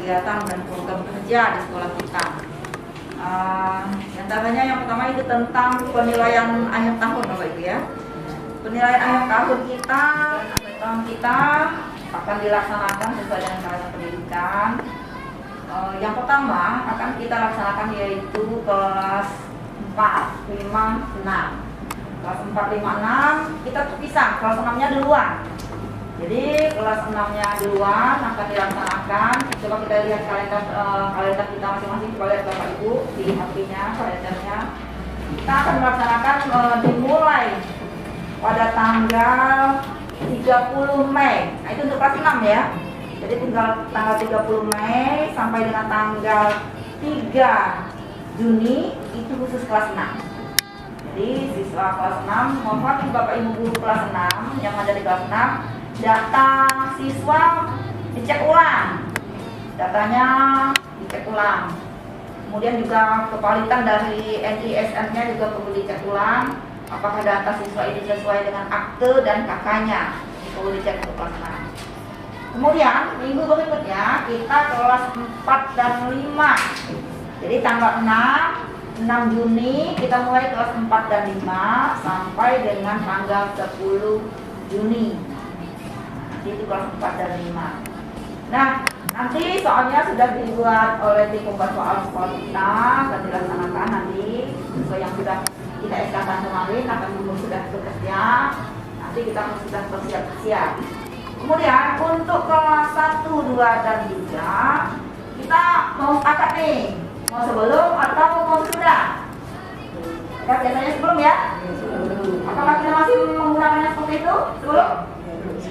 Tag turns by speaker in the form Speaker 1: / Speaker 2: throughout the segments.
Speaker 1: kegiatan dan program kerja di sekolah kita. Di antaranya yang pertama itu tentang penilaian akhir tahun, Bapak Ibu ya. Penilaian akhir tahun kita akan dilaksanakan sesuai dengan calon pendidikan. Yang pertama akan kita laksanakan yaitu kelas 4, 5, 6. Kelas 4, 5, 6 kita terpisah, kelas 6-nya duluan. Jadi kelas 6-nya duluan akan dilaksanakan. Coba kita lihat kalender kita masing-masing. Coba lihat Bapak Ibu di HP-nya, kalendernya. Kita akan melaksanakan dimulai pada tanggal 30 Mei. Nah, itu untuk kelas 6 ya. Jadi tinggal tanggal 30 Mei sampai dengan tanggal 3 Juni itu khusus kelas 6. Jadi siswa kelas 6, mohon Bapak Ibu guru kelas 6 yang ada di kelas 6, data siswa dicek ulang. Datanya dicek ulang. Kemudian juga kepalitan dari NISN-nya juga perlu dicek ulang. Apakah data siswa ini sesuai dengan akte dan kakaknya, perlu dicek untuk kelas 6. Kemudian minggu berikutnya kita kelas 4 dan 5. Jadi tanggal 6 Juni kita mulai kelas 4 dan 5 sampai dengan tanggal 10 Juni. Nanti itu kelas 4 dan 5. Nah, nanti soalnya sudah dibuat oleh tim pembuat soal sekolah kita dan dilaksanakan nanti sesuai yang sudah kita SK-kan kemarin, akan sudah bekerja. Nanti kita sudah bersiap-siap. Kemudian untuk kelas 1, 2, dan 3 kita mau akad nih, mau sebelum atau mau sudah? Ya, biasanya sebelum ya? Apakah kita masih menggunakannya seperti itu? Sebelum?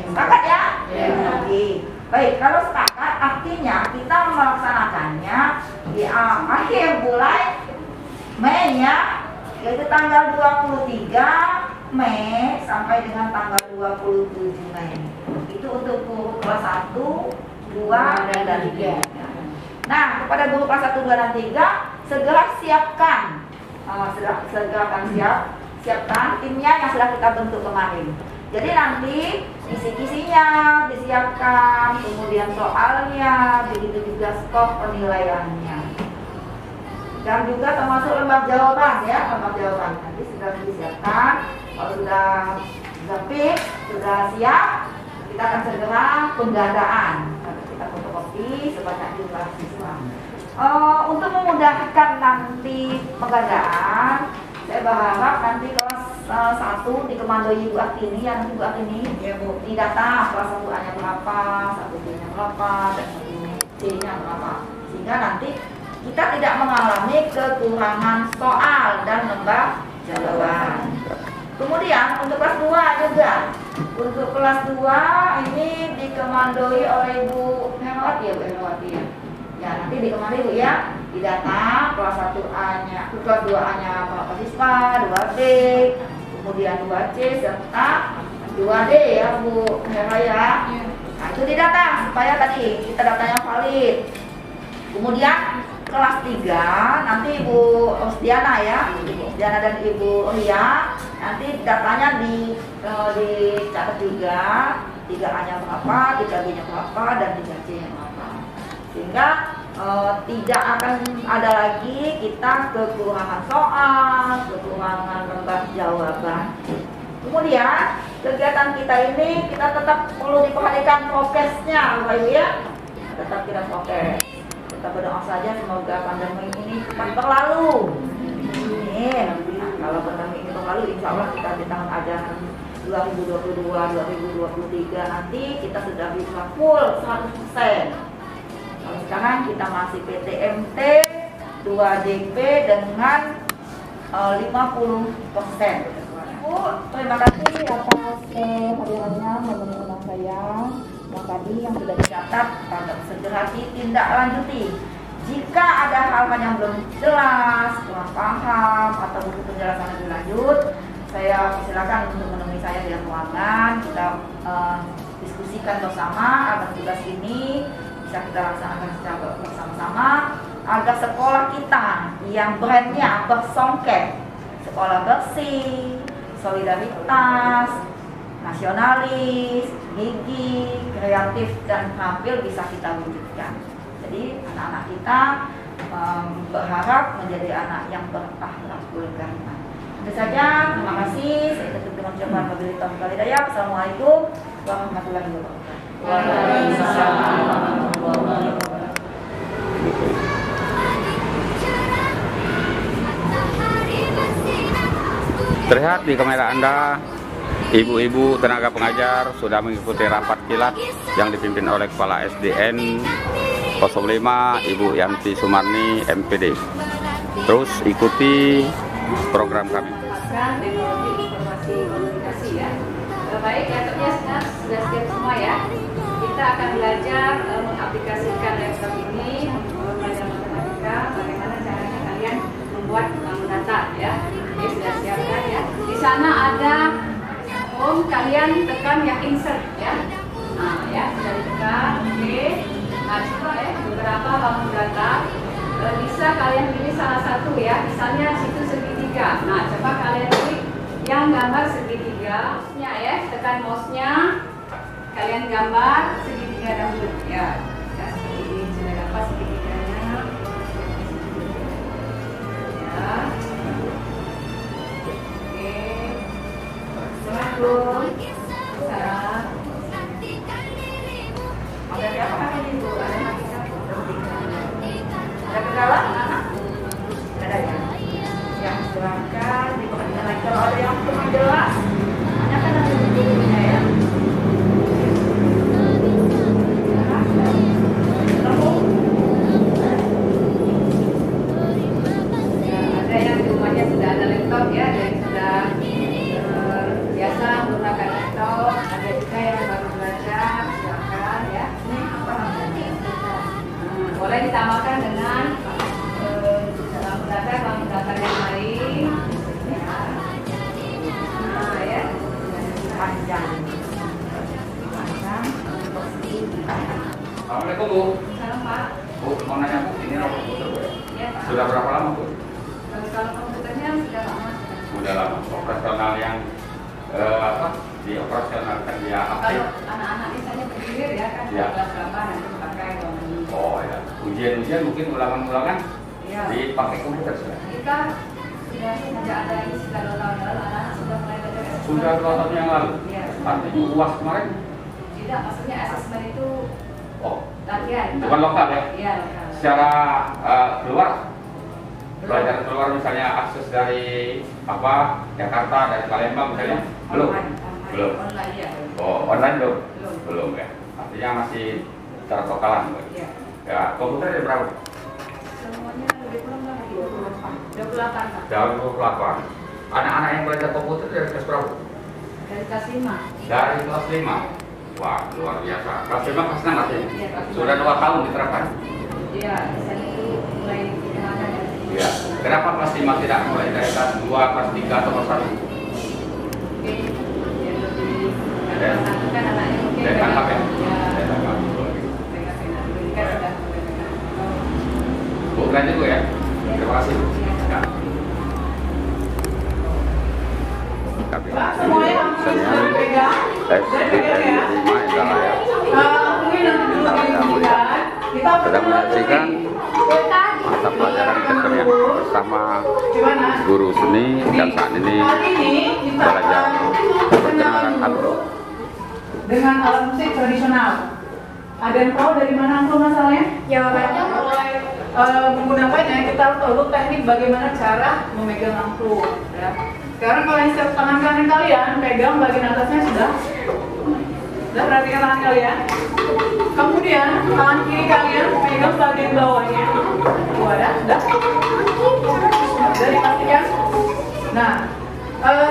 Speaker 1: Sepakat ya? Oke. Baik, kalau sepakat artinya kita melaksanakannya di akhir bulan Mei ya, yaitu tanggal 23 Mei sampai dengan tanggal 27 Mei. Itu untuk guru kelas 1, 2, dan 3. Nah, kepada guru kelas 1, 2, dan 3 segera siapkan siapkan timnya yang sudah kita bentuk kemarin. Jadi nanti kisi-kisinya disiapkan, kemudian soalnya, begitu juga skor penilaiannya. Dan juga termasuk lembar jawaban ya, lembar jawaban nanti sudah disiapkan. Kalau sudah fix, sudah siap, kita akan segera penggandaan. Kita fotokopi sebanyak jumlah siswa. Untuk memudahkan nanti penggandaan, saya berharap nanti kelas 1 dikemandoi Ibu Artini, ya nanti Ibu Artini ya Bu, di data kelas 1A-nya berapa, 1B-nya berapa, dan 1C-nya berapa, sehingga nanti kita tidak mengalami kekurangan soal dan lembar jawaban. Kemudian untuk kelas 2 juga. Untuk kelas 2 ini dikemandoi oleh Ibu Herwati ya, Bu Herwati ya. Ya, nanti dikemandoi Bu ya. Di data kelas 1A-nya, kelas 2A-nya berapa siswa, 2B, kemudian 2C serta 2D ya Bu Herwati ya. Nah, itu di data supaya tadi kita datanya valid. Kemudian kelas 3 nanti Ibu Osdiana ya, Ibu Osdiana dan Ibu Ria, nanti datanya dicatat juga, 3A-nya berapa, 3B-nya berapa, dan 3C-nya berapa, sehingga tidak akan ada lagi kita kekurangan soal, kekurangan lembar jawaban. Kemudian kegiatan kita ini kita tetap perlu diperhatikan prokesnya, Bapak Ibu ya, tetap kita prokes. Kita berdoa saja semoga pandemi ini cepat berlalu. Amin. Nah, kalau pandemi ini berlalu, insya Allah kita di tahun ajaran 2022-2023 nanti kita sudah bisa full 100%. Kalau sekarang kita masih PTMT 2DP dengan 50%. Bu, terima kasih atas kehadirannya mengundang saya. Yang tadi yang sudah dicatat segera ditindaklanjuti. Jika ada hal-hal yang belum jelas, kurang paham atau butuh penjelasan lebih lanjut, saya silakan untuk menemui saya di ruangan. Kita diskusikan bersama agar tugas ini bisa kita laksanakan secara bersama-sama agar sekolah kita yang brandnya bersongket, sekolah bersih, solidaritas, nasionalis, gigi, kreatif, dan terampil bisa kita wujudkan. Jadi anak-anak kita berharap menjadi anak yang berkah dalam keluarga. Itu saja, terima kasih. Saya tutup dengan ucapan wabillahi taufiq wal hidayah. Wassalamualaikum warahmatullahi wabarakatuh. Waalaikumsalam warahmatullahi wabarakatuh.
Speaker 2: Terlihat di kamera Anda, ibu-ibu tenaga pengajar sudah mengikuti rapat kilat yang dipimpin oleh Kepala SDN 05 Ibu Yanti Sumarni MPD. Terus ikuti program kami.
Speaker 3: Teknologi informasi komunikasi ya. Baik, laptopnya sudah siap semua ya. Kita akan belajar mengaplikasikan laptop ini untuk belajar matematika. Bagaimana caranya kalian membuat bank data ya. Ini sudah siapkan ya. Di sana ada home, kalian tekan yang insert ya. Nah ya, sudah ditekan. Oke. Nah, coba ya beberapa bank data. Bisa kalian pilih salah satu ya. Misalnya situ segitiga. Nah, coba kalian pilih yang gambar segitiga. Mouse-nya ya, tekan mouse-nya. Kalian gambar segitiga dahulu ya. Ya, seperti ini sudah dapat segitiganya. Ya. Oke. Assalamualaikum. Salam.
Speaker 1: Ada siapa kakak ini Bu? Ada kakak? Ada kendala? Ada ya? Ya, silakan diperhatikan lagi. Kalau ada yang kurang jelas, tanyakan nanti di gurunya ya.
Speaker 3: Ada yang di rumahnya sudah ada laptop ya, dan sudah biasa menggunakan laptop. Ada juga yang baru belajar, silakan ya.
Speaker 1: Ini apa namanya?
Speaker 3: Boleh ditambahkan dengan bank data yang lain. Ya. Nah ya,
Speaker 1: Panjang.
Speaker 2: Assalamualaikum Bu.
Speaker 3: salam Pak.
Speaker 2: Bu, mau nanya Bu, ini robot komputer Bu ya?
Speaker 3: Ya Pak.
Speaker 2: Sudah berapa lama Bu?
Speaker 3: Kalau komputernya sudah lama.
Speaker 2: Sudah lama. Operasional yang dioperasionalkan dia aktif.
Speaker 3: Kalau anak-anak misalnya bergilir ya kan,
Speaker 2: Ya.
Speaker 3: kelas berapa nanti pakai ini.
Speaker 2: Oh ya. Ujian-ujian mungkin ulangan-ulangan
Speaker 3: Ya.
Speaker 2: dipakai komputer sudah.
Speaker 3: Kita sudah sejak ada ini sudah 2 tahun lalu anak-anak sudah mulai belajar SSB.
Speaker 2: Sudah 2 tahun yang lalu.
Speaker 3: Iya.
Speaker 2: Artinya UAS kemarin.
Speaker 3: Tidak, maksudnya asesmen itu
Speaker 2: Oh,
Speaker 3: latihan.
Speaker 2: bukan lokal ya?
Speaker 3: Iya, lokal.
Speaker 2: Secara keluar, belajar keluar misalnya akses dari apa Jakarta, dari Palembang misalnya, belum? Belum.
Speaker 3: Online ya.
Speaker 2: Oh, online belum?
Speaker 3: Belum.
Speaker 2: Belum ya. Artinya masih secara lokalan. Bu.
Speaker 3: Iya.
Speaker 2: Ya, komputer ada berapa?
Speaker 3: Semuanya lebih kurang berapa? 28 Pak.
Speaker 2: Dari 28. Anak-anak yang belajar komputer dari kelas berapa?
Speaker 3: Dari kelas 5.
Speaker 2: Dari kelas 5. Wah, luar biasa. Kelas 5 kelas 6 artinya?
Speaker 3: Iya, kelas 5.
Speaker 2: Sudah 2 tahun diterapkan?
Speaker 3: Iya, di sana itu mulai dikenakan ya.
Speaker 2: Iya. Kenapa kelas 5 tidak mulai dari kelas 2, kelas 3 atau kelas 1?
Speaker 3: Oke, biar lebih
Speaker 2: Ya.
Speaker 3: kan anaknya mungkin
Speaker 2: Dari tangkap ya?
Speaker 3: Ya.
Speaker 2: Dari tangkap.
Speaker 3: Pegang-pegang dulu kan sudah mulai pegang.
Speaker 2: Bu, lanjut Bu ya. Terima kasih Bu. Ya. Kami
Speaker 4: Semuanya langsung pegang.
Speaker 2: dari rumah Indra ya.
Speaker 4: Mungkin nanti dulu diinginkan. Kita
Speaker 2: Sedang menyaksikan mata pelajaran kesenian bersama
Speaker 4: gimana?
Speaker 2: guru seni dan saat ini
Speaker 4: Kali ini kita
Speaker 2: belajar perkenalan angklung.
Speaker 4: dengan alat musik tradisional. Ada yang tahu dari mana angklung asalnya?
Speaker 3: Jawabannya
Speaker 4: mulai menggunakannya kita harus tahu teknik bagaimana cara memegang angklung. Ya. Sekarang kalian siap tangan kanan kalian pegang bagian atasnya sudah. Sudah perhatikan tangan kalian. Kemudian tangan kiri kalian pegang bagian bawahnya. Sudah. Sudah dipastikan. Nah,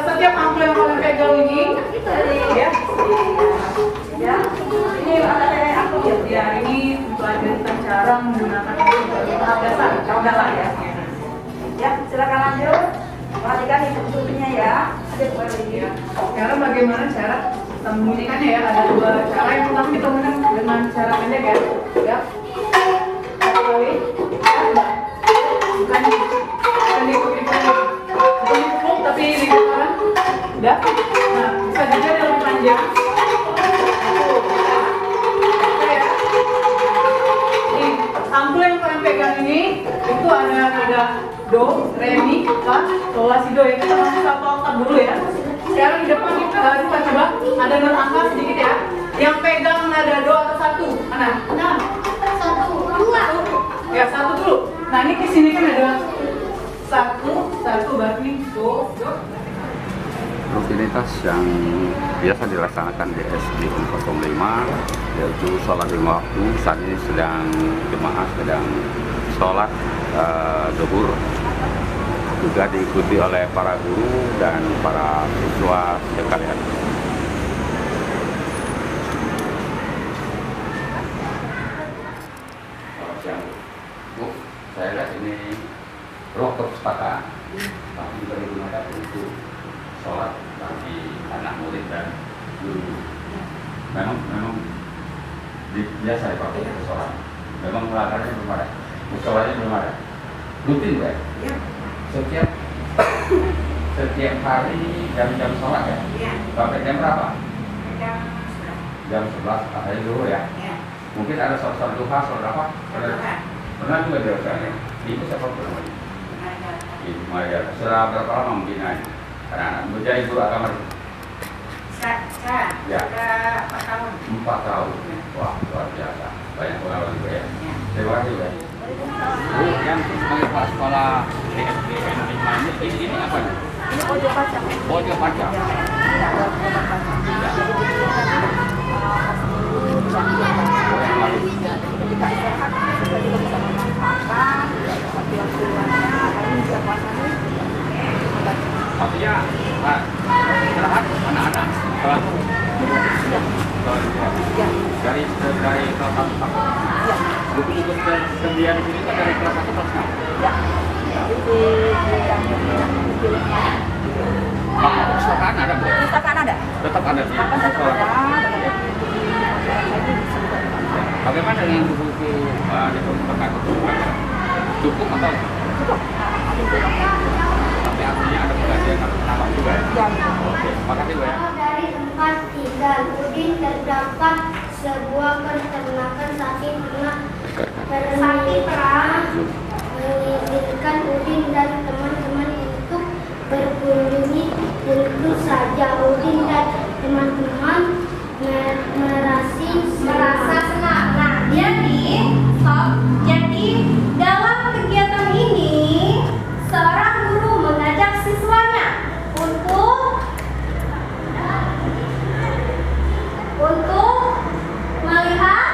Speaker 4: setiap angklung yang kalian pegang ini, ya,
Speaker 1: Ini ada aku ya.
Speaker 4: ya ini pelajari tentang cara menggunakan tahap dasar, lah ya.
Speaker 1: Ya, silakan lanjut. Perhatikan ibu-ibunya ya. Ada dua lagi.
Speaker 4: Sekarang bagaimana cara membunyikannya ya? Ada 2 cara. Yang pertama kita menggunakan dengan cara pendek ya. Ya. Satu kali. Ya. Bukan dipukul, tapi dipukul. Udah. Nah, bisa juga yang lebih panjang. Satu. Ya. Ini kemudian ada do, re, mi, fa, sol, la, si, do ya. Kita masuk satu oktav dulu ya. Sekarang di depan kita coba ada non angka sedikit ya. Yang pegang nada do atau satu, mana?
Speaker 5: Satu, dua.
Speaker 4: Ya satu dulu. Nah ini di sini kan ada satu berarti do.
Speaker 2: Rutinitas yang biasa dilaksanakan di SDN 05 yaitu sholat 5 waktu. Saat ini jemaah sedang sholat zuhur, juga diikuti oleh para guru dan para siswa sekalian. Bu, saya lihat ini ruang perpustakaan, tapi juga digunakan untuk sholat bagi anak murid dan guru. Memang biasa dipakai untuk sholat. Memang latarnya belum ada, musholanya belum ada. Rutin ya?
Speaker 1: Ya.
Speaker 2: Setiap hari jam-jam sholat ya?
Speaker 1: Iya.
Speaker 2: Sampai jam berapa?
Speaker 1: Jam
Speaker 2: Jam 11 katanya dulu ya.
Speaker 1: ya.
Speaker 2: Mungkin ada sholat duha, sholat apa? Pernah juga dilaksanakan. Ibu siapa namanya? Ibu Maria. Sudah berapa lama membina anak-anak menjadi guru agama?
Speaker 1: Saya
Speaker 2: Ya.
Speaker 1: sudah 4 tahun.
Speaker 2: 4 tahun. Wah, luar biasa. Banyak pengalaman juga ya.
Speaker 1: Ya.
Speaker 2: Terima kasih ya. Bu, yang sebagai kepala sekolah di SDN 5 ini apa nih?
Speaker 1: Ini audio baca.
Speaker 2: Audio baca.
Speaker 1: Ya, ini ada audio baca. Ketika sehat, kita juga bisa memanfaatkan waktu-waktunya. Hari ini juga puasanya.
Speaker 2: Artinya, istirahat anak-anak sholat zuhur.
Speaker 1: Ya.
Speaker 2: Dari kelas 1 sampai
Speaker 1: Ya.
Speaker 2: buku-buku tersedia di sini kan dari kelas 1 kelas 6.
Speaker 1: Ya. Di
Speaker 2: Maka perpustakaan ada bu?
Speaker 1: Perpustakaan ada.
Speaker 2: Tetap ada sih.
Speaker 1: Akan tetap ada.
Speaker 2: Bagaimana dengan buku di perpustakaan itu? Cukup atau?
Speaker 1: Cukup.
Speaker 2: Tapi artinya ada pengkajian atau penambah juga ya?
Speaker 1: Ya.
Speaker 2: Oke, makasih bu ya.
Speaker 5: Dari tempat tinggal Udin terdapat sebuah peternakan sapi ternak. Sapi perah mengizinkan Udin dan teman-teman untuk berkunjungi. Tentu saja Udin dan teman-teman merasa senang. Nah, jadi dalam kegiatan ini seorang guru mengajak siswanya untuk melihat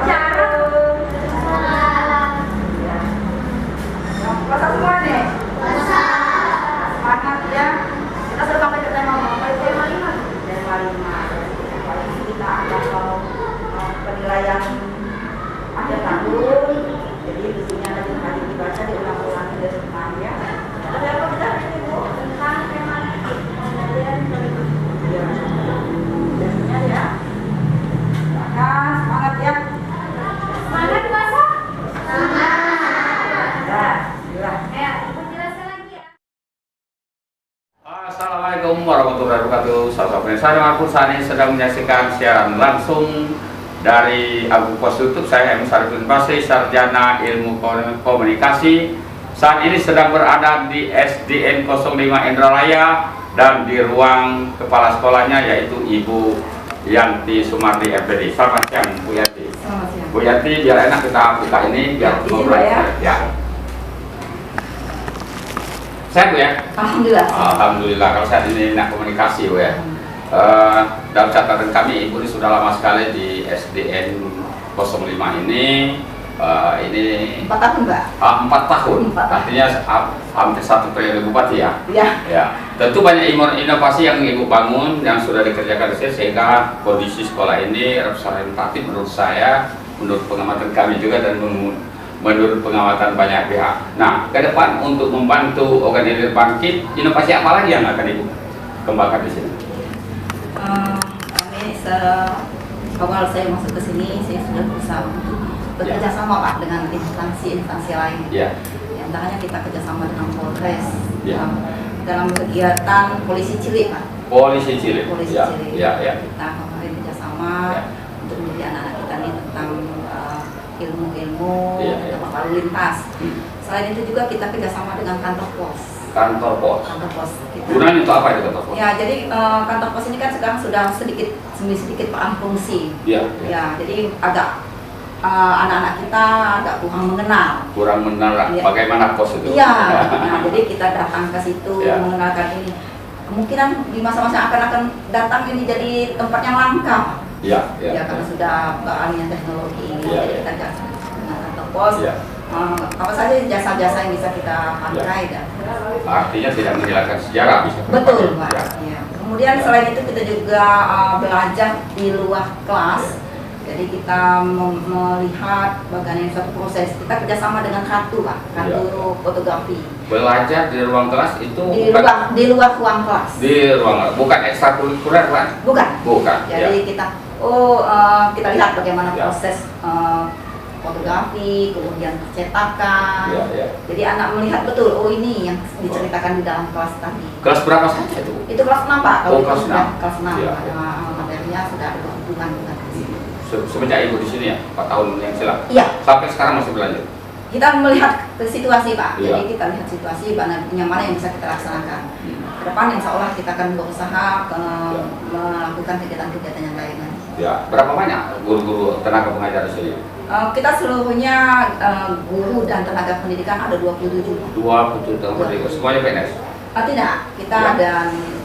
Speaker 5: cara
Speaker 1: Puasa semua nih. Semangat ya. Kita sudah sampai ke tema apa? Tema 5. Tema 5. Kali ini kita akan penilaian akhir tahun. Jadi di sini ada yang tadi dibaca diulang-ulang dari depan ya. Ada apa kita ini Bu? Tentang tema kemudian ya. Semangat ya.
Speaker 5: Semangat puasa.
Speaker 2: Assalamualaikum warahmatullahi wabarakatuh. Sahabat pemirsa, dimanapun saat ini sedang menyaksikan siaran langsung dari akun pos YouTube saya M. Sarifudin Basri, Sarjana Ilmu Komunikasi. Saat ini sedang berada di SDN 05 Indralaya dan di ruang kepala sekolahnya yaitu Ibu Yanti Sumardi MPD. Selamat siang Bu Yanti.
Speaker 1: Selamat siang.
Speaker 2: Bu Yanti, biar enak kita buka ini biar
Speaker 1: Izin,
Speaker 2: ngobrol
Speaker 1: Pak, ya.
Speaker 2: ya. Sehat Bu ya?
Speaker 1: Alhamdulillah.
Speaker 2: Alhamdulillah, kalau saat ini enak komunikasi Bu ya. Dalam catatan kami, Ibu ini sudah lama sekali di SDN 05 ini. Ini
Speaker 1: 4 tahun Mbak.
Speaker 2: 4 tahun,
Speaker 1: 4 tahun.
Speaker 2: artinya hampir 1 periode Bupati ya.
Speaker 1: Ya.
Speaker 2: Ya, tentu banyak inovasi yang Ibu bangun yang sudah dikerjakan di sini sehingga kondisi sekolah ini representatif menurut saya, menurut pengamatan kami juga dan menurut pengamatan banyak pihak. Nah, ke depan untuk membantu organisasi bangkit, inovasi apa lagi yang akan Ibu kembangkan di sini?
Speaker 1: Kami awal saya masuk ke sini, saya sudah berusaha untuk bekerja sama Pak dengan instansi-instansi lain.
Speaker 2: Ya.
Speaker 1: Di antaranya kita kerjasama dengan Polres
Speaker 2: Ya.
Speaker 1: dalam kegiatan polisi cilik Pak.
Speaker 2: Polisi cilik.
Speaker 1: Polisi
Speaker 2: Ya,
Speaker 1: cilik.
Speaker 2: ya, ya.
Speaker 1: Kita kemarin kerjasama
Speaker 2: Ya.
Speaker 1: untuk mendidik anak-anak kita ini tentang ilmu-ilmu
Speaker 2: Iya.
Speaker 1: lalu lintas. Selain itu juga kita kerjasama dengan kantor pos.
Speaker 2: Kantor pos.
Speaker 1: Kantor pos kita.
Speaker 2: Gunanya untuk apa itu kantor pos?
Speaker 1: Ya, jadi kantor pos ini kan sekarang sudah sedikit beralih fungsi.
Speaker 2: Iya.
Speaker 1: Ya, jadi agak anak-anak kita agak kurang mengenal.
Speaker 2: Kurang mengenal
Speaker 1: Iya.
Speaker 2: bagaimana pos itu.
Speaker 1: Iya, nah, jadi kita datang ke situ
Speaker 2: Iya.
Speaker 1: mengenalkan ini. Kemungkinan di masa-masa yang akan datang ini jadi tempat yang langka.
Speaker 2: Iya.
Speaker 1: Ya, karena sudah beralihnya teknologi ini.
Speaker 2: Iya,
Speaker 1: Jadi
Speaker 2: iya.
Speaker 1: kita datang dengan kantor pos.
Speaker 2: Iya.
Speaker 1: Apa saja jasa-jasa yang bisa kita pakai dan
Speaker 2: Artinya tidak menghilangkan sejarah bisa.
Speaker 1: betul, Pak.
Speaker 2: Ya.
Speaker 1: Ya. Kemudian selain itu kita juga belajar di luar kelas. Jadi kita melihat bagaimana suatu proses. Kita kerjasama dengan Ratu, Pak, Ratu fotografi.
Speaker 2: Belajar di ruang kelas itu
Speaker 1: Di luar ruang kelas.
Speaker 2: di ruang bukan ekstrakurikuler kan?
Speaker 1: Bukan.
Speaker 2: Bukan.
Speaker 1: Jadi kita kita lihat bagaimana
Speaker 2: Ya.
Speaker 1: proses fotografi, kemudian percetakan.
Speaker 2: Ya, ya.
Speaker 1: Jadi anak melihat betul, ini yang diceritakan di dalam kelas tadi.
Speaker 2: Kelas berapa saja itu?
Speaker 1: Itu kelas 6, Pak.
Speaker 2: Oh,
Speaker 1: itu
Speaker 2: kelas
Speaker 1: sudah
Speaker 2: 6.
Speaker 1: kelas 6.
Speaker 2: Ya,
Speaker 1: Materinya sudah ada hubungan dengan di sini.
Speaker 2: Semenjak ibu di sini ya, 4 tahun yang silam.
Speaker 1: Iya,
Speaker 2: Sampai sekarang masih belajar.
Speaker 1: kita melihat ke situasi, Pak.
Speaker 2: Iya.
Speaker 1: Jadi kita lihat situasi yang mana yang bisa kita laksanakan. Ke depan insya Allah kita akan berusaha melakukan kegiatan-kegiatan yang lainnya.
Speaker 2: Ya, berapa banyak guru-guru tenaga pengajar di sini?
Speaker 1: Kita seluruhnya guru dan tenaga pendidikan ada 27.
Speaker 2: 27 tenaga pendidikan, semuanya PNS.
Speaker 1: Tidak, kita
Speaker 2: Ya.
Speaker 1: ada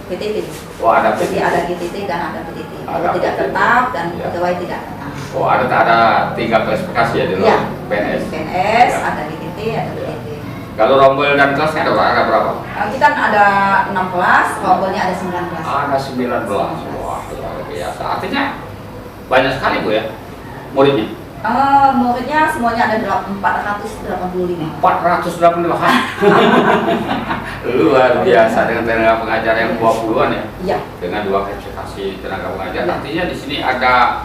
Speaker 1: PTT.
Speaker 2: Oh, ada
Speaker 1: Jadi
Speaker 2: PTT.
Speaker 1: ada GTT dan ada PTT.
Speaker 2: Ada
Speaker 1: Tidak
Speaker 2: PTT.
Speaker 1: tetap dan
Speaker 2: Ya.
Speaker 1: pegawai tidak tetap.
Speaker 2: Oh, ada 3 klasifikasi ya di
Speaker 1: Iya.
Speaker 2: dalam PNS.
Speaker 1: PNS,
Speaker 2: Ya.
Speaker 1: ada GTT, ada
Speaker 2: Ya.
Speaker 1: PTT.
Speaker 2: Kalau rombel dan kelasnya ada berapa?
Speaker 1: Kita ada 6 kelas, rombelnya ada 9 kelas.
Speaker 2: Ada 19. Wah, luar biasa. Artinya banyak sekali Bu ya muridnya.
Speaker 1: Muridnya semuanya ada 485.
Speaker 2: 485. Luar biasa dengan tenaga pengajar yang 20-an ya.
Speaker 1: Iya.
Speaker 2: Dengan 2 klasifikasi tenaga pengajar.
Speaker 1: Ya.
Speaker 2: Artinya di sini ada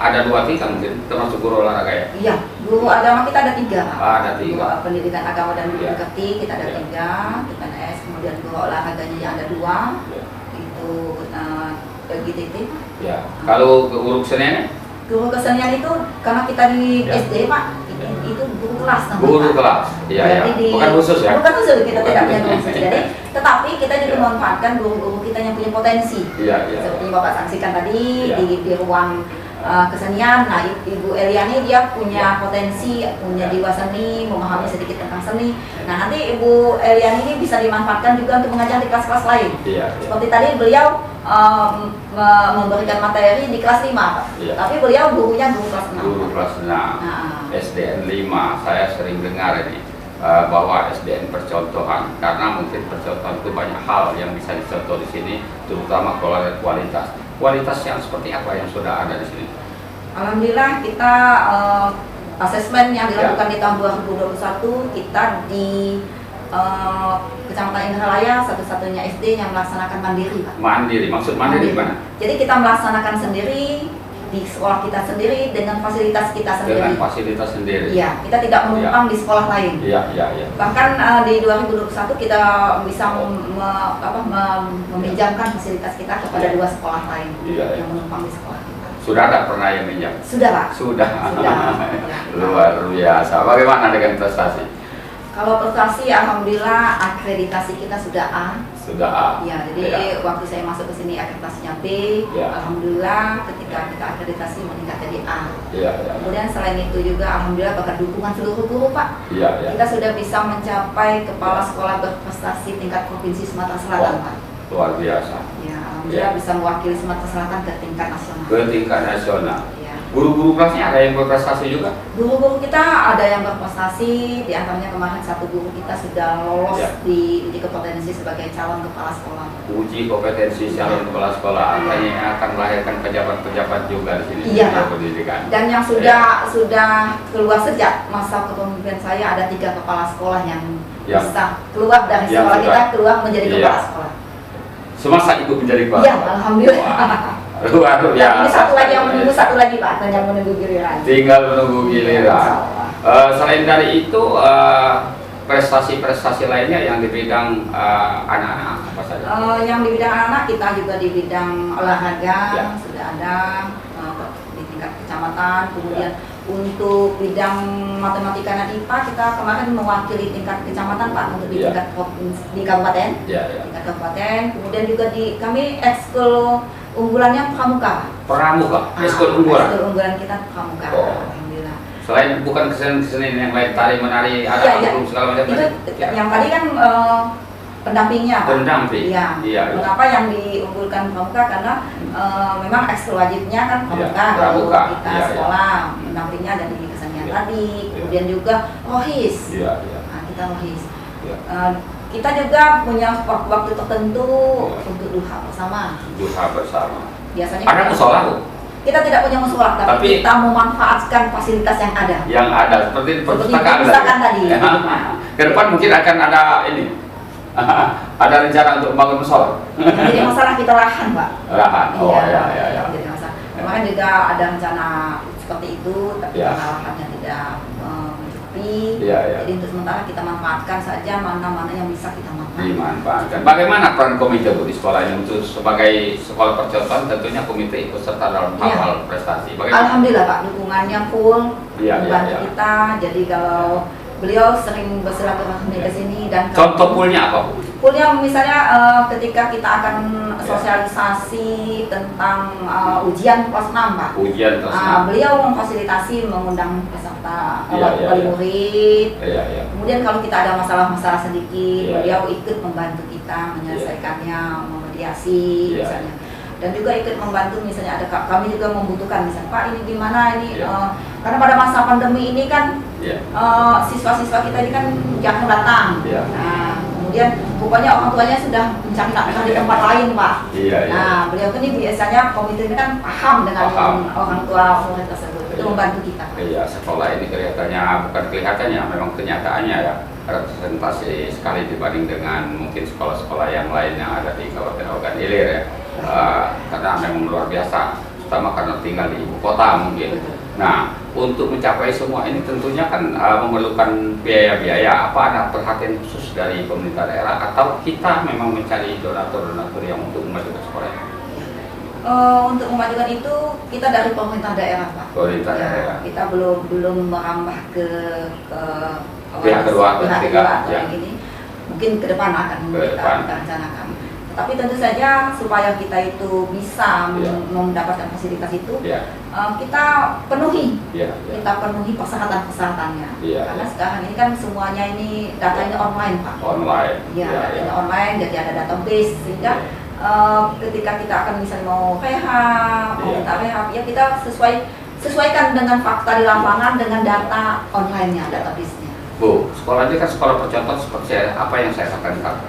Speaker 2: ada 2 tingkat mungkin termasuk guru olahraga ya.
Speaker 1: Iya, guru agama kita ada 3.
Speaker 2: Ada 3.
Speaker 1: Guru pendidikan agama dan guru
Speaker 2: Ya.
Speaker 1: kerti kita ada
Speaker 2: Ya.
Speaker 1: 3, di PNS, kemudian guru olahraganya yang ada 2,
Speaker 2: Ya.
Speaker 1: itu GTT.
Speaker 2: Ya. Kalau guru kesenian?
Speaker 1: Guru kesenian itu karena kita di
Speaker 2: Ya.
Speaker 1: SD, Pak, itu guru kelas namanya.
Speaker 2: Guru kelas. Iya ya.
Speaker 1: Jadi
Speaker 2: Bukan khusus ya.
Speaker 1: Bukan khusus, kita
Speaker 2: Bukan
Speaker 1: tidak punya
Speaker 2: khusus.
Speaker 1: guru khusus. Jadi, tetapi kita juga
Speaker 2: Ya.
Speaker 1: memanfaatkan guru-guru kita yang punya potensi.
Speaker 2: Iya, iya.
Speaker 1: Seperti Bapak saksikan tadi
Speaker 2: Ya.
Speaker 1: di ruang kesenian. Nah, Ibu Eliani dia punya potensi, punya
Speaker 2: Ya.
Speaker 1: jiwa seni, memahami sedikit tentang seni. Nah, nanti Ibu Eliani ini bisa dimanfaatkan juga untuk mengajar di kelas-kelas lain.
Speaker 2: Iya, iya.
Speaker 1: Seperti tadi beliau memberikan materi di kelas 5, Pak.
Speaker 2: Iya.
Speaker 1: Tapi beliau gurunya guru kelas 6.
Speaker 2: Guru kelas 6.
Speaker 1: Nah,
Speaker 2: SDN 5, saya sering dengar ini bahwa SDN percontohan, karena mungkin percontohan itu banyak hal yang bisa dicontoh di sini, terutama kalau kualitas. Kualitas yang seperti apa yang sudah ada di sini?
Speaker 1: Alhamdulillah kita asesmen yang dilakukan di tahun 2021 kita di Kecamatan Indralaya satu-satunya SD yang melaksanakan mandiri, Pak.
Speaker 2: Mandiri, maksud mandiri gimana?
Speaker 1: Jadi kita melaksanakan sendiri di sekolah kita sendiri dengan fasilitas kita sendiri.
Speaker 2: Dengan fasilitas sendiri.
Speaker 1: Iya, kita tidak menumpang di sekolah lain.
Speaker 2: Iya, iya, iya.
Speaker 1: Bahkan di 2021 kita bisa meminjamkan fasilitas kita kepada 2 sekolah lain
Speaker 2: Iya, iya.
Speaker 1: yang menumpang di sekolah kita.
Speaker 2: Sudah ada pernah yang minjam?
Speaker 1: Sudah, Pak.
Speaker 2: Sudah.
Speaker 1: Sudah.
Speaker 2: Luar biasa. Bagaimana dengan prestasi?
Speaker 1: Kalau prestasi, alhamdulillah akreditasi kita sudah A.
Speaker 2: Sudah A.
Speaker 1: Ya, jadi
Speaker 2: Ya.
Speaker 1: waktu saya masuk ke sini akreditasinya B.
Speaker 2: Ya.
Speaker 1: Alhamdulillah ketika kita akreditasi meningkat jadi A.
Speaker 2: Iya, iya.
Speaker 1: Kemudian selain itu juga alhamdulillah berkat dukungan seluruh guru, Pak.
Speaker 2: Iya, iya.
Speaker 1: Kita sudah bisa mencapai kepala sekolah berprestasi tingkat provinsi Sumatera Selatan,
Speaker 2: Wah.
Speaker 1: Pak.
Speaker 2: Luar biasa.
Speaker 1: Ya, alhamdulillah
Speaker 2: Ya.
Speaker 1: bisa mewakili Sumatera Selatan ke tingkat nasional.
Speaker 2: Ke tingkat nasional.
Speaker 1: Ya.
Speaker 2: Guru-guru kelasnya ada yang berprestasi juga?
Speaker 1: Guru-guru kita ada yang berprestasi, di antaranya kemarin satu guru kita sudah lolos
Speaker 2: Ya.
Speaker 1: di uji kompetensi sebagai calon kepala sekolah.
Speaker 2: Uji kompetensi calon kepala sekolah, artinya akan melahirkan pejabat-pejabat juga di sini.
Speaker 1: Iya,
Speaker 2: di
Speaker 1: Pak.
Speaker 2: pendidikan.
Speaker 1: Dan yang sudah keluar sejak masa kepemimpinan saya ada 3 kepala sekolah yang bisa keluar dari
Speaker 2: yang
Speaker 1: sekolah
Speaker 2: sudah-
Speaker 1: kita keluar menjadi
Speaker 2: Iya.
Speaker 1: kepala sekolah.
Speaker 2: Semasa ibu menjadi kepala
Speaker 1: Iya,
Speaker 2: sekolah?
Speaker 1: alhamdulillah.
Speaker 2: Wah, luar
Speaker 1: Dan
Speaker 2: biasa.
Speaker 1: ini satu lagi yang menunggu satu lagi, Pak, dan yang menunggu giliran.
Speaker 2: Tinggal menunggu giliran.
Speaker 1: Insyaallah.
Speaker 2: Selain dari itu, prestasi-prestasi lainnya yang di bidang anak-anak apa saja?
Speaker 1: Yang di bidang anak kita juga di bidang olahraga
Speaker 2: Ya.
Speaker 1: sudah ada di tingkat kecamatan, kemudian Untuk bidang matematika dan IPA kita kemarin mewakili tingkat kecamatan Pak untuk di
Speaker 2: Iya.
Speaker 1: tingkat provinsi, di kabupaten.
Speaker 2: Ya, ya.
Speaker 1: Tingkat kabupaten. Kemudian juga kami ekskul unggulannya pramuka.
Speaker 2: Pramuka,
Speaker 1: Ah,
Speaker 2: ekskul unggulan.
Speaker 1: ekskul unggulan kita pramuka.
Speaker 2: Oh.
Speaker 1: Alhamdulillah.
Speaker 2: Selain bukan kesenian yang lain, tari menari ada
Speaker 1: Iya, iya.
Speaker 2: angklung segala macam.
Speaker 1: Itu
Speaker 2: Ya.
Speaker 1: yang tadi kan pendampingnya Pak.
Speaker 2: Pendamping.
Speaker 1: Iya.
Speaker 2: Iya, iya.
Speaker 1: Mengapa yang diunggulkan pramuka karena memang ekskul wajibnya kan pramuka.
Speaker 2: Iya,
Speaker 1: Kalau
Speaker 2: pramuka.
Speaker 1: kita
Speaker 2: Iya, iya.
Speaker 1: sekolah pendampingnya dari kesenian
Speaker 2: Iya.
Speaker 1: tadi,
Speaker 2: Iya.
Speaker 1: kemudian juga rohis.
Speaker 2: Iya, iya.
Speaker 1: Nah, kita rohis.
Speaker 2: Iya.
Speaker 1: Kita juga punya waktu tertentu
Speaker 2: Iya.
Speaker 1: untuk duha bersama.
Speaker 2: Duha bersama.
Speaker 1: Biasanya
Speaker 2: Ada musola Bu?
Speaker 1: kita tidak punya musola, tapi
Speaker 2: Tapi-
Speaker 1: kita memanfaatkan fasilitas yang ada.
Speaker 2: Yang ada seperti
Speaker 1: Seperti
Speaker 2: perpustakaan
Speaker 1: perpustakaan tadi.
Speaker 2: Ke depan mungkin akan ada ini. Ada rencana untuk membangun musola.
Speaker 1: Yang jadi masalah kita lahan, Pak.
Speaker 2: Lahan. Oh ya, ya, ya.
Speaker 1: yang jadi masalah. Kemarin juga ada rencana seperti itu, tapi
Speaker 2: Ya.
Speaker 1: karena lahannya tidak mencukupi.
Speaker 2: Iya, iya.
Speaker 1: Jadi untuk sementara kita manfaatkan saja mana-mana yang bisa kita manfaatkan.
Speaker 2: Dimanfaatkan. Bagaimana peran komite Bu di sekolah ini untuk sebagai sekolah percontohan? Tentunya komite ikut serta dalam
Speaker 1: Iya.
Speaker 2: hal-hal prestasi. Bagaimana?
Speaker 1: Alhamdulillah Pak, dukungannya full
Speaker 2: Iya, iya,
Speaker 1: membantu
Speaker 2: iya.
Speaker 1: kita. Jadi kalau beliau sering bersilaturahmi ke sini dan
Speaker 2: Contoh poolnya apa Bu?
Speaker 1: poolnya misalnya ketika kita akan sosialisasi tentang ujian kelas 6 Pak.
Speaker 2: Ujian kelas
Speaker 1: Beliau memfasilitasi mengundang peserta
Speaker 2: Iya, iya,
Speaker 1: wali
Speaker 2: iya.
Speaker 1: murid.
Speaker 2: Iya, iya.
Speaker 1: Kemudian kalau kita ada masalah-masalah sedikit,
Speaker 2: Iya,
Speaker 1: beliau ikut membantu kita menyelesaikannya, memediasi
Speaker 2: Iya.
Speaker 1: misalnya. Dan juga ikut membantu misalnya ada kami juga membutuhkan misalnya Pak ini gimana ini
Speaker 2: Iya.
Speaker 1: karena pada masa pandemi ini kan
Speaker 2: Iya.
Speaker 1: siswa-siswa kita ini kan jarang datang.
Speaker 2: Iya.
Speaker 1: Nah, kemudian pokoknya orang tuanya sudah mencari nafkah di tempat lain Pak.
Speaker 2: Iya, iya.
Speaker 1: Nah, beliau ini biasanya komite ini kan paham dengan
Speaker 2: Paham.
Speaker 1: orang tua murid tersebut. Itu
Speaker 2: Iya.
Speaker 1: membantu kita.
Speaker 2: Iya, sekolah ini kelihatannya, bukan kelihatannya, memang kenyataannya ya representasi sekali dibanding dengan mungkin sekolah-sekolah yang lain yang ada di Kabupaten Ogan Ilir ya. Karena memang luar biasa, terutama karena tinggal di ibu kota mungkin. Nah, untuk mencapai semua ini tentunya kan memerlukan biaya-biaya. Apa ada perhatian khusus dari pemerintah daerah atau kita memang mencari donatur-donatur yang untuk memajukan sekolah ini?
Speaker 1: Untuk memajukan itu kita dari pemerintah daerah Pak.
Speaker 2: Pemerintah
Speaker 1: Ya,
Speaker 2: daerah.
Speaker 1: kita belum merambah ke
Speaker 2: Pihak kedua,
Speaker 1: pihak
Speaker 2: ketiga,
Speaker 1: kedua atau
Speaker 2: ya.
Speaker 1: yang ini. Mungkin ke depan akan
Speaker 2: Ke depan.
Speaker 1: kita rencanakan. Tapi tentu saja supaya kita itu bisa
Speaker 2: Ya.
Speaker 1: mendapatkan fasilitas itu,
Speaker 2: Ya,
Speaker 1: kita penuhi.
Speaker 2: ya, ya.
Speaker 1: Kita penuhi persyaratan-persyaratannya.
Speaker 2: Iya,
Speaker 1: Karena
Speaker 2: iya.
Speaker 1: sekarang ini kan semuanya ini datanya online Pak.
Speaker 2: Online.
Speaker 1: Ya, datanya online, jadi ada database sehingga ketika kita akan misalnya mau rehab, mau
Speaker 2: Iya.
Speaker 1: minta rehab, ya kita sesuaikan dengan fakta di lapangan dengan data online-nya, database-nya.
Speaker 2: Bu, sekolah ini kan sekolah percontohan seperti apa yang saya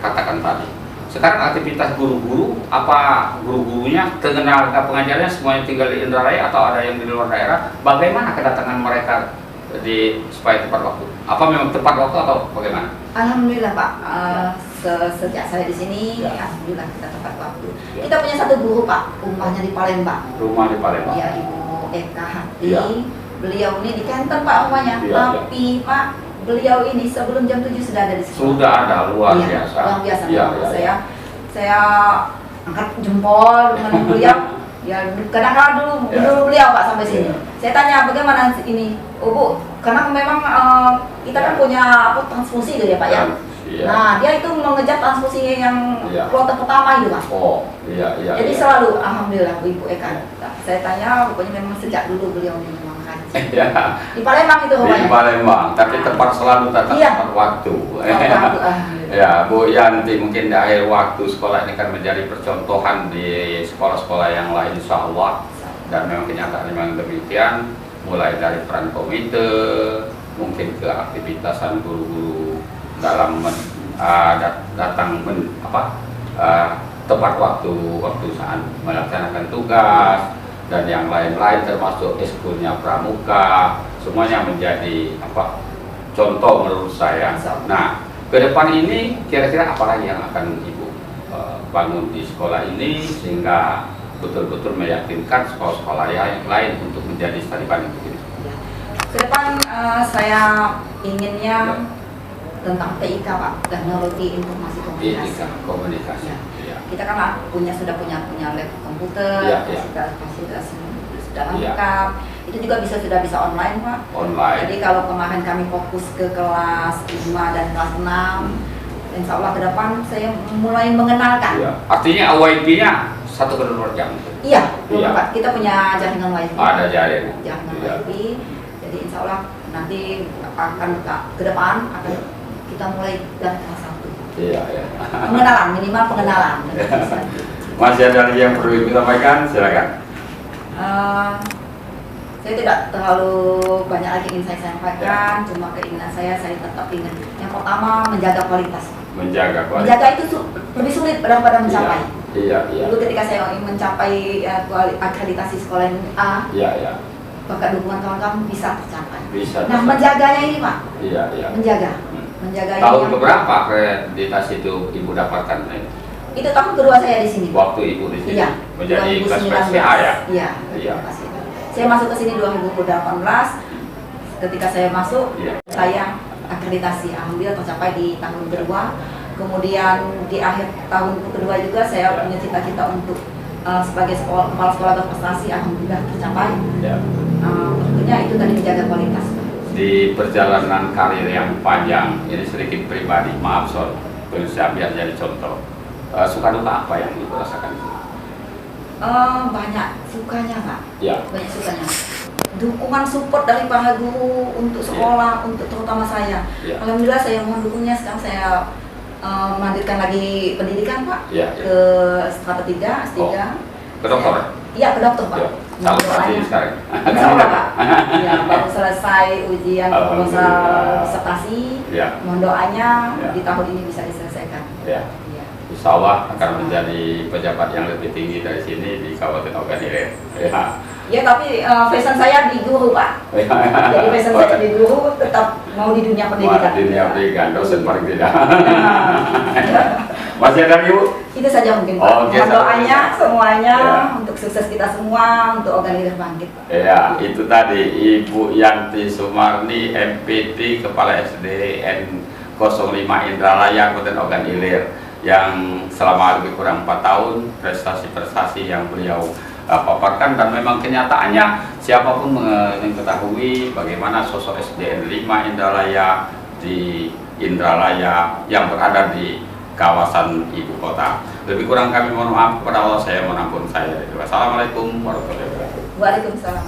Speaker 2: katakan tadi. Sekarang aktivitas guru-guru, apa guru-gurunya, tenaga pengajarnya semuanya tinggal di Indralaya atau ada yang di luar daerah? Bagaimana kedatangan mereka supaya tepat waktu? Apa memang tepat waktu atau bagaimana?
Speaker 1: Alhamdulillah Pak, sejak saya di sini,
Speaker 2: Ya.
Speaker 1: alhamdulillah kita tepat waktu.
Speaker 2: Ya.
Speaker 1: Kita punya satu guru Pak, rumahnya di Palembang.
Speaker 2: Rumah di Palembang.
Speaker 1: Ya, Ibu Eka Hati.
Speaker 2: Ya.
Speaker 1: Beliau ini di Kenten Pak rumahnya,
Speaker 2: Ya,
Speaker 1: tapi Pak beliau ini sebelum jam 7 sudah ada di sekolah.
Speaker 2: Sudah ada, luar
Speaker 1: Iya,
Speaker 2: biasa.
Speaker 1: luar biasa.
Speaker 2: Iya,
Speaker 1: Pak.
Speaker 2: iya,
Speaker 1: Saya angkat jempol dengan beliau. Ya kadang-kadang
Speaker 2: Ya.
Speaker 1: dulu beliau Pak sampai sini.
Speaker 2: Ya.
Speaker 1: Saya tanya bagaimana ini, oh Bu, karena memang kita kan
Speaker 2: Ya.
Speaker 1: punya transfusi gitu ya Pak ya.
Speaker 2: Iya.
Speaker 1: Nah dia itu mengejar transfusi yang
Speaker 2: Ya.
Speaker 1: kloter pertama itu Pak.
Speaker 2: Oh, iya, iya.
Speaker 1: Jadi
Speaker 2: iya.
Speaker 1: selalu alhamdulillah Bu Ibu Eka. Saya tanya pokoknya memang sejak dulu beliau ini memang rajin.
Speaker 2: Iya.
Speaker 1: Di Palembang itu
Speaker 2: Di
Speaker 1: rumahnya.
Speaker 2: Palembang, tapi tepat selalu datang
Speaker 1: Iya.
Speaker 2: tepat waktu.
Speaker 1: Alhamdulillah.
Speaker 2: Ya, Bu Yanti, mungkin di akhir waktu sekolah ini kan menjadi percontohan di sekolah-sekolah yang lain insya Allah. Dan memang kenyataan memang demikian, mulai dari peran komite, mungkin ke aktivitasan guru-guru dalam datang tepat waktu saat melaksanakan tugas dan yang lain-lain termasuk eskulnya pramuka, semuanya menjadi contoh menurut saya. Nah, ke depan ini kira-kira apa lagi yang akan Ibu bangun di sekolah ini sehingga betul-betul meyakinkan sekolah-sekolah yang lain untuk menjadi studi banding begini?
Speaker 1: Ke depan saya inginnya tentang TIK Pak, teknologi informasi komunikasi.
Speaker 2: Komunikasi.
Speaker 1: Ya.
Speaker 2: Ya.
Speaker 1: Kita kan sudah punya lab komputer,
Speaker 2: Ya, ya.
Speaker 1: fasilitas sudah
Speaker 2: Ya.
Speaker 1: lengkap. Itu juga sudah bisa online, Pak.
Speaker 2: Online.
Speaker 1: Jadi kalau kemarin kami fokus ke kelas 5 dan kelas 6, insya Allah ke depan saya mulai mengenalkan.
Speaker 2: Iya. Artinya WiFi-nya 1/24 jam.
Speaker 1: Iya,
Speaker 2: Iya.
Speaker 1: Pak. Kita punya jaringan wifi.
Speaker 2: Ada jaringan.
Speaker 1: Jaringan
Speaker 2: Iya.
Speaker 1: wifi. Jadi insya Allah nanti akan ke depan akan kita mulai dari kelas 1.
Speaker 2: Iya, iya.
Speaker 1: Pengenalan, minimal pengenalan.
Speaker 2: Masih ada lagi yang perlu Ibu sampaikan? Silakan.
Speaker 1: Saya tidak terlalu banyak lagi ingin saya sampaikan, cuma keinginan saya tetap ingin yang pertama menjaga kualitas.
Speaker 2: Menjaga kualitas.
Speaker 1: Menjaga itu lebih sulit daripada mencapai.
Speaker 2: Iya, iya.
Speaker 1: Dulu ketika saya ingin mencapai akreditasi sekolah yang A,
Speaker 2: Iya, iya.
Speaker 1: berkat dukungan kawan-kawan bisa tercapai.
Speaker 2: Bisa.
Speaker 1: Nah, menjaganya ini, Pak,
Speaker 2: Iya, iya.
Speaker 1: menjaga ini
Speaker 2: Tahun
Speaker 1: yang-
Speaker 2: keberapa akreditasi itu Ibu dapatkan?
Speaker 1: itu tahun kedua saya di sini.
Speaker 2: Waktu Ibu di sini
Speaker 1: Iya.
Speaker 2: menjadi kelas
Speaker 1: 2019.
Speaker 2: PCA ya?
Speaker 1: Iya.
Speaker 2: Iya.
Speaker 1: Saya masuk ke sini 2018. Ketika saya masuk,
Speaker 2: Iya.
Speaker 1: saya akreditasi, alhamdulillah tercapai di tahun kedua. Kemudian di akhir tahun kedua juga saya punya cita-cita untuk sebagai kepala sekolah berprestasi, alhamdulillah tercapai.
Speaker 2: Ya.
Speaker 1: Tentunya itu tadi menjaga kualitas.
Speaker 2: Di perjalanan karir yang panjang, ini sedikit pribadi, maaf Son, bisa biar jadi contoh. Suka duka apa yang Ibu rasakan?
Speaker 1: Banyak sukanya, Pak.
Speaker 2: Ya.
Speaker 1: Banyak sukanya. Dukungan support dari para guru untuk sekolah, untuk terutama saya.
Speaker 2: Ya.
Speaker 1: Alhamdulillah saya mohon dukungnya. Sekarang saya melanjutkan lagi pendidikan, Pak,
Speaker 2: Ya, ya.
Speaker 1: ke strata 3, S3.
Speaker 2: Oh, ke dokter?
Speaker 1: Iya, ke dokter, Pak.
Speaker 2: Ya. Salut hati sekarang.
Speaker 1: Insya Allah, Pak. Ya, baru selesai ujian proposal
Speaker 2: Alhamdulillah.
Speaker 1: disertasi.
Speaker 2: Ya.
Speaker 1: Mohon doanya
Speaker 2: Ya.
Speaker 1: di tahun ini bisa diselesaikan.
Speaker 2: Ya.
Speaker 1: Iya.
Speaker 2: Insya Allah akan menjadi pejabat yang lebih tinggi dari sini di Kabupaten Ogan Ilir. Ya.
Speaker 1: Ya, tapi passion saya di guru, Pak. Jadi passion saya di guru, tetap mau di dunia pendidikan.
Speaker 2: Di dunia pendidikan, dosen paling tidak. Masih ada Ibu?
Speaker 1: Itu saja mungkin, Pak.
Speaker 2: Oke,
Speaker 1: Mohon doanya semuanya
Speaker 2: Ya.
Speaker 1: untuk sukses kita semua, untuk Ogan Ilir bangkit.
Speaker 2: Ya, itu tadi Ibu Yanti Sumarni, MPT, Kepala SDN 05 Indralaya, Kabupaten Ogan Ilir, yang selama lebih kurang 4 tahun prestasi-prestasi yang beliau paparkan, dan memang kenyataannya siapapun mengetahui bagaimana sosok SDN 5 Indralaya di Indralaya yang berada di kawasan ibu kota. Lebih kurang kami mohon maaf kepada Allah, saya mohon ampun saya. Wassalamualaikum warahmatullahi wabarakatuh.
Speaker 1: Waalaikumsalam.